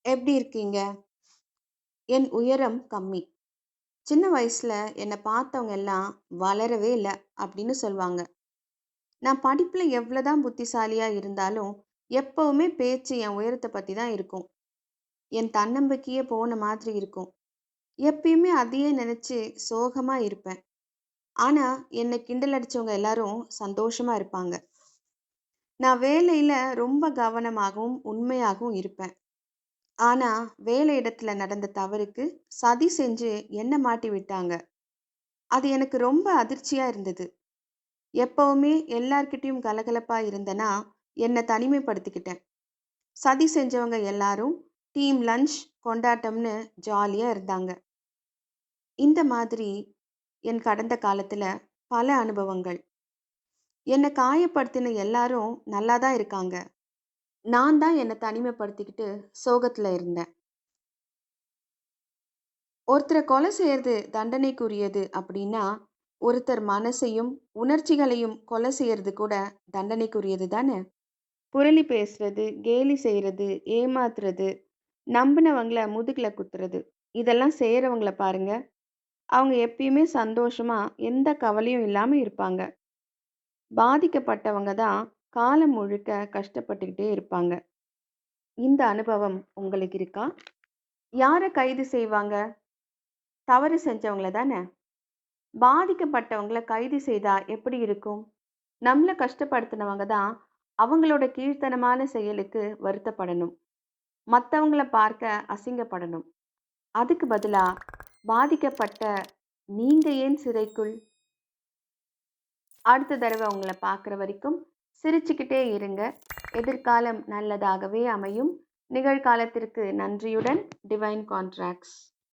எப்படி இருக்கீங்க? என் உயரம் கம்மி. சின்ன வயசுல என்னை பார்த்தவங்க எல்லாம் வளரவே இல்ல அப்படின்னு சொல்வாங்க. நான் படிப்புல எவ்வளவுதான் புத்திசாலியா இருந்தாலும், எப்பவுமே பேச்சு என் உயரத்த பத்தி தான் இருக்கும். என் தன்னம்பிக்கையே போன மாதிரி இருக்கும். எப்பயுமே அதையே நினைச்சு சோகமா இருப்பேன். ஆனா, என்னை கிண்டல் அடிச்சவங்க எல்லாரும் சந்தோஷமா இருப்பாங்க. நான் வேலையில ரொம்ப கவனமாகவும், உண்மையாகவும் இருப்பேன். ஆனா, வேலை இடத்துல நடந்த தவறுக்கு சதி செஞ்சு என்ன மாட்டி விட்டாங்க. அது எனக்கு ரொம்ப அதிர்ச்சியா இருந்தது. எப்பவுமே எல்லார்கிட்டயும் கலகலப்பா இருந்தேனா, என்ன தனிமைப்படுத்திக்கிட்டேன். சதி செஞ்சவங்க எல்லாரும் டீம் லஞ்ச் கொண்டாட்டம்னு ஜாலியா இருந்தாங்க. இந்த மாதிரி என் கடந்த காலத்துல பல அனுபவங்கள். என்ன காயப்படுத்தின எல்லாரும் நல்லா தான் இருக்காங்க. நான் தான் என்ன தனிமைப்படுத்திக்கிட்டு சோகத்துல இருந்தேன். ஒருத்தரை கொலை செய்யறது தண்டனைக்குரியது அப்படின்னா, ஒருத்தர் மனசையும், உணர்ச்சிகளையும் கொலை செய்யறது கூட தண்டனைக்குரியது தானே! புரளி பேசுறது, கேலி செய்றது, ஏமாத்துறது, நம்பினவங்கள முதுகுல குத்துறது, இதெல்லாம் செய்றவங்கள பாருங்க. அவங்க எப்பயுமே சந்தோஷமா, எந்த கவலையும் இல்லாம இருப்பாங்க. பாதிக்கப்பட்டவங்க தான் காலம் முழுக்க கஷ்டப்பட்டுக்கிட்டே இருப்பாங்க. இந்த அனுபவம் உங்களுக்கு இருக்கா? யார கைது செய்வாங்க? தவறு செஞ்சவங்கள தானே! பாதிக்கப்பட்டவங்கள கைது செய்தா எப்படி இருக்கும்? நம்மள கஷ்டப்படுத்தினவங்க தான் அவங்களோட கீழ்த்தனமான செயலுக்கு வருத்தப்படணும். மத்தவங்கள பார்க்க அசிங்கப்படணும். அதுக்கு பதிலா பாதிக்கப்பட்ட நீங்க ஏன் சிறைக்குள்? அடுத்த தடவை உங்கள பார்க்குற வரைக்கும் சிரிச்சுக்கிட்டே இருங்க. எதிர்காலம் நல்லதாகவே அமையும். நிகழ்காலத்திற்கு நன்றியுடன் டிவைன் கான்ட்ராக்ட்ஸ்.